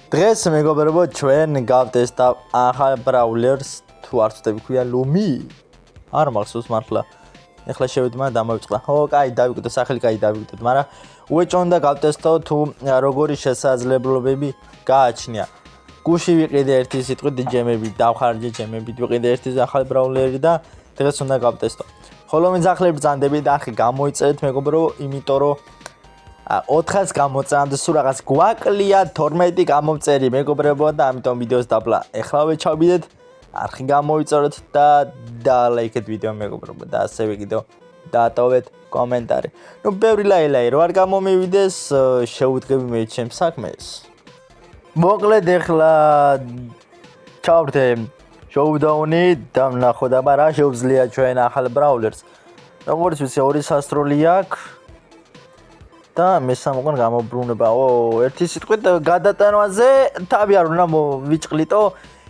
დღეს მეგობრებო ჩვენ გავტესტავ ახალ ბრაულერს თუ არ ვწდები ქვია ლუმი არ მახსოვს მართლა ეხლა შევედი მაგრამ დამოვიწყდა ო კაი დავიკვირდე სახელი კაი დავიკვირდე მაგრამ უეჭონდა გავტესტავ თუ როგორი შესაძლებლობები გააჩნია გუში ვიყიდე ერთი სიტყვით ჯემები დავხარჯე ჯემები ვიყიდე ერთი ახალი ბრაულერი და დღეს უნდა გავტესტავ ხოლო მეძახლები ბრძანდები და ახი გამოიწერეთ მეგობრებო იმიტომ რომ 400 გამოწამდა სულ რაღაც გვაკლია 12 გამომწერი მეგობრებო და ამიტომ ვიდეოს დაბლა ეხლავე ჩავიდეთ არხი გამოიწერეთ და ლაიქეთ ვიდეო მეგობრებო და ასევე კიდევ დაატოვეთ კომენტარი ნუ ბევრი ლაილაი რო არ გამომივიდეს შეუდგები მე ჩემს საქმეს მოკლედ ეხლა ჩავდე შოუდაუნი და ნახოთ აბა რა შეუძლია ჩვენ ახალ ბრაულერს როგორც ვიცი ორი სასროლი აქვს და მესამეგან გამობრუნება. ერთი სიტყვით გადატანვაზე თავი არ უნდა ვიჭყლიტო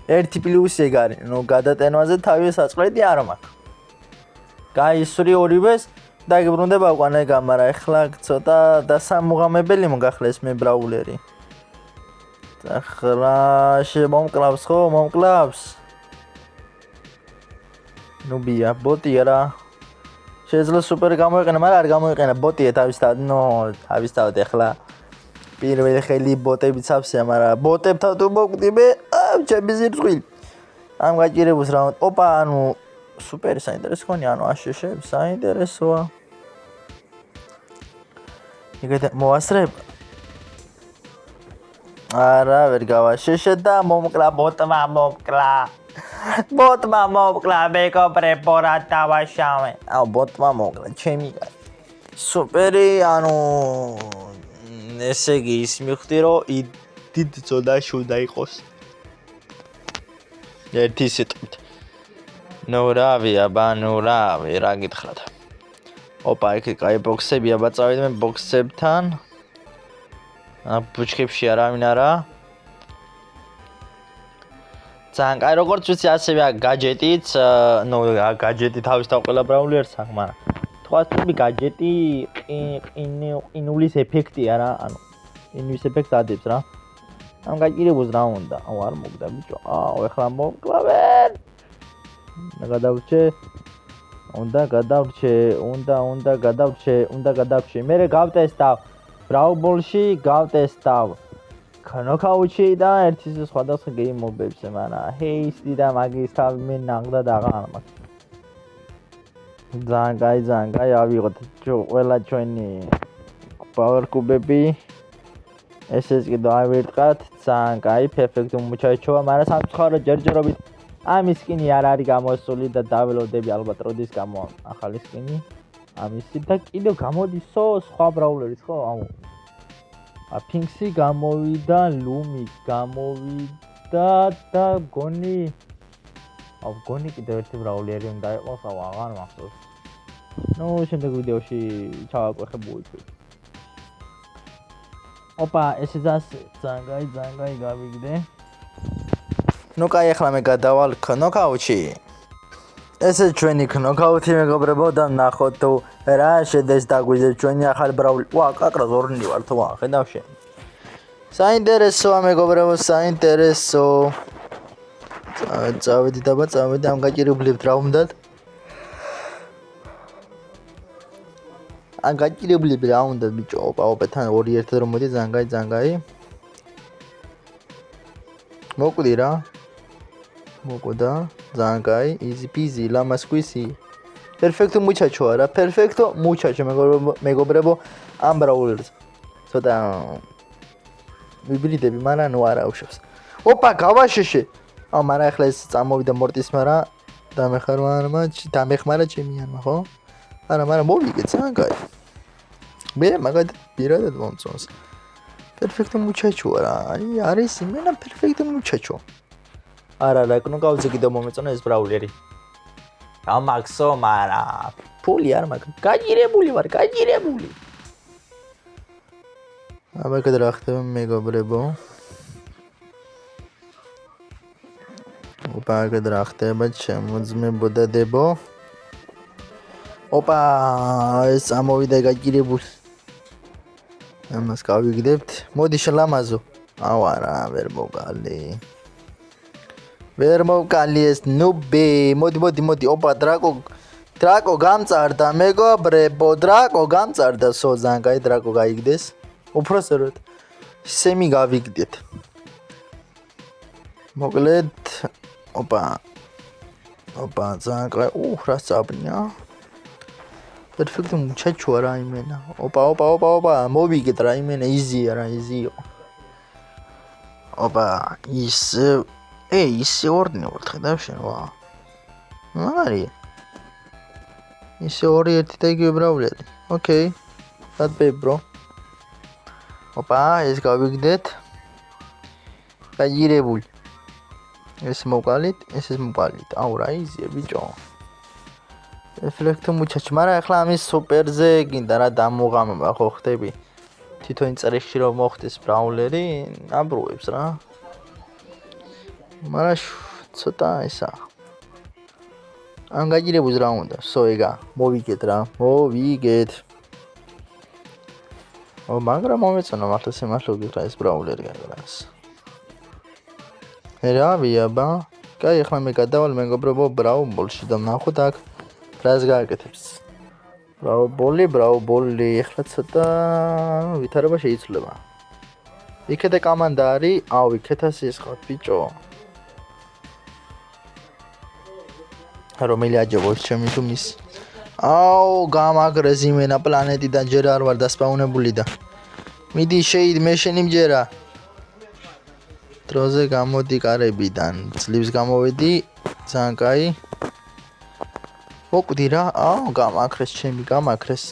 1 პლუს ეგ არის. ნუ გადატანვაზე თავი საწყლედი არ მაქვს. გაისვრი ორივეს და გებრუნდება უკან ეგ ამარა ეხლა ცოტა დასამუღამებელი მოგახლეს მე ბრაულერი. ახლა შემომკლავს ხო მომკლავს. ნუ ბია ბოტია რა შეიძლება სუპერ გამოიყენა, მაგრამ არ გამოიყენა ბოტია თავისთავად. თავისთავად ეხლა პირველი ხელი ბოტებიც ავსია, მაგრამ ბოტებთან თუ მოკვდი მე, ჩემი ზირწყვილი. ამ გაჭირებულს რა. ოპა, ანუ სუპერი საინტერესო ხონია, ანუ აშშ საინტერესოა. იგეთ მოასწრებ. არა, ვერ გავაშშ და მომკლა ბოტმა მომკლა. ბოტმა მოკლა მეგობრებო რა დავაშავე. ბოტმა მოკლა ჩემი სუპერი ანუ ესე იგი ის მივხვდი რომ დიდ ზონაში უნდა იყოს. ერთი სიტყვით. ნუ რავი აბა ნუ რავი რა გითხრათ. ოპა იქ კაი ბოქსები აბა წავიდე მე ბოქსებთან. ბუჩქებში არავინ არა. ძალიან კაი როგორც ვიცი ასევე გაჯეტიც ნუ გაჯეტი თავისთავად ყველა ბრაულერს აქვს მაგრამ თქვა თუმი გაჯეტი ყინულის ეფექტია რა ანუ ყინულის ეფექტს ადებს რა ამ გაჭირებულს რა უნდა არ მოგდა ბიჭო ეხლა მომკლავენ უნდა გადავრჩე მე გავტესტავ ბრაუბოლში გავტესტავ ნოკაუტში და ერთი სხვადასხვა გეიმ მობებზე, მაგრამ ჰეისტი და მაგის თავი მე ნაღდა და აღარ მაქვს. ძალიან კაი ავიღოთ ყველა ჩვენი პაუერ კუბები. ესეც კიდევ ავირტყათ, ძალიან კაი, პერფექტო მუჩაჩოა, მაგრამ სამწუხაროდ ჯერჯერობით ამის სკინი არ არის გამოსული და დაველოდები ალბათ როდის გამო ახალი სკინი. ამისი და კიდევ გამოდის სხვა ბრაულერის ხო? ფინქსი გამოვიდა, ლუმი გამოვიდა და გონი კიდევ ერთი ბრაულერი უნდა იყოს, აღარ მახსოვს. ნუ შემდეგ ვიდეოში ჩავაკვეხებუი თქვი. ოპა, ესე ძალიან კაი გავიგდე. ნუ კაი, ახლა მე გადავალ ნოკაუტში. ესე ჩვენი ნოკაუტი მეგობრებო და ნახოთ თუ რა შედეს დაგვიძებს ჩვენი ახალი ბრაული. კაკრა ზორნი ვარ თუ ხედავ შენ. საინტერესოა მეგობრებო, საინტერესო. წავედი ამ გაჭირებულებს რა უნდათ? ამ გაჭირებულებს რა უნდათ ბიჭო? ოპეთან ორი ერთად რომ მოდი ძალიან კაი. მოკვდი რა. მოკვდა ძალიან კაი, easy peasy, lama squeezy. Perfecto muchacho არა, perfecto muchacho მეგობრებო ამ ბრაულერს. ცოტა ვიბრიდები, მაგრამ ნუ არ აუშვებს. ოპა, გავაშშე. მაგრამ ახლა ეს წამოვიდა მორტის მარა დამეხმარა ჩემი არმა, ხო? მაგრამ მოვიგე ძალიან კაი. მე მაგათ პირადად მომწონს. Perfecto muchacho რა, არის იმენა perfecto muchacho. არა, ნოკაუტზე კიდევ მომეწონა ეს ბრაულერი. გამაქსო, მარა ფული არ მაქვს. გაჭირებული ვარ. აბა კადრა ხდება მეგობრებო. ოპა კადრა ხდება შემოძმებოდა დებო. ოპა ეს ამოვიდა გაჭირებული. ამას გავიგდებთ. მოდი შლამაზო. არა, ვერ მოვგალი. ვერ მოვგალი ეს ნუბი. მოდი, ოპა დრაკო გამწარდა, მეგობრებო, დრაკო გამწარდა, ძალიან კაი დრაკო გაიგდეს. უпроსერად. სემი გავიგდეთ. მოკლედ, ოპა, ძალიან კაი. რა წაბნია. პერფექტი ჩაჩვა რა იმენა. ოპა, მოვიგეთ რა იმენა, იზია რა, იზიო. ოპა, ისე ორდნე ვარ ხედავ შენ, ვა. მაგარია. ისე ორი ერთი და იგივე ბრავლები. ოკეი. რატბე ბრო. ოპა, ეს გავიგდეთ. გაიგირებული. ეს მოვყალით, ეს მოვყალით. აუ რა იზია ბიჭო. ეფექტი მუჩაჩ, მაგრამ ახლა ამის სუპერზე გინდა რა დამოღამება ხო ხდები? თვითონ წრეში რომ მოხდეს ბრაულერი, აბრუებს რა. მაგრამ ცოტა ისა. ან გაიგირებულს რა უნდა? ეგა, მოვიგეთ რა, მოვიგეთ. მაგრამ მომეწონა მართლა სიმართლე რა ეს ბრაულერი გაგრას. რა ვიაბა? კაი, ახლა მე გადავალ მეგობრებო ბრაულში და ნახოთ აქ რას გააკეთებს. ბრაული, ახლა ცოტა ვითარება შეიძლება. იქეთა კომანდა არის, იქეთ ასის ხარ ბიჭო. რომელი აჯობოს ჩემი თუ მის. გამაგრეს იმენა პლანეტიდან ჯერ არ ვარ დასპაუნებული და. მიდი შეიდ მე შენი მჯერა. დროზე გამოდი კარებიდან, ძლივს გამოვედი, ძალიან კაი. მოკვდი რა, გამაქრეს ჩემი, გამაქრეს.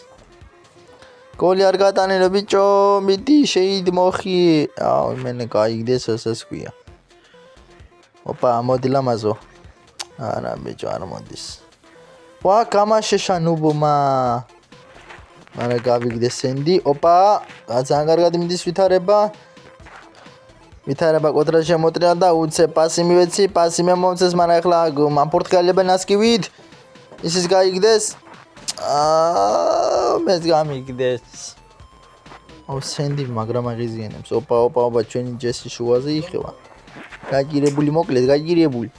გოლი არ გატანე ბიჭო, მიდი შეიდ მოხი. იმენა გაიგდეს ასას ქვია. ოპა, მოდი ლამაზო. არა ბიჭო არ მოდის. ვა გამაშეშა ნუბმა. მარა გავიგდეს სენდი. ოპა, ძალიან კარგად მიდის ვითარება. ვითარება კოტრა შემოტრია და უცე პასი მივეცი, პასი მე მომწეს, მაგრამ ახლა ამ პორტუგალიებენ ასკივით. ისიც გაიგდეს. მეც გამიგდეს. სენდი მაგრამ აღიზიანებს. ოპა, ჩვენი ჯესი შუაზე იხევა. გაიგირებული მოკლედ, გაიგირებული.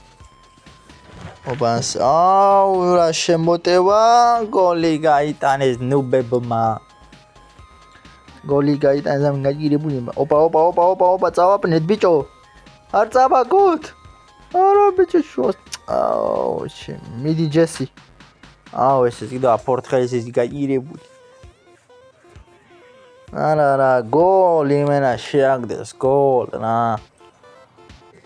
ოპას, რა შემოტევა, გოლი გაიტანეს ნუბებმა. გოლი გაიტანეს ამ გაიგირებული. ოპა, წავაპნეთ ბიჭო. არ წავაგოთ. არა ბიჭო შუას. მიდი ჯესი. ესეც კიდევ აპორტხელის ის გაიგირებული. არა, გოლი მენა შეაგდეს, გოლ რა.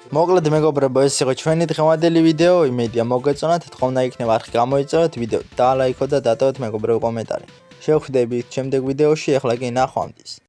მოკლედ მეგობრებო, ეს იყო ჩვენი დღევანდელი ვიდეო. იმედია მოგეწონათ, თხოვნა იქნება არხი გამოიწეროთ ვიდეო, დალაიქოთ და დატოვოთ მეგობრებო კომენტარი. შევხვდებით შემდეგ ვიდეოში, ახლა კი ნახვამდის.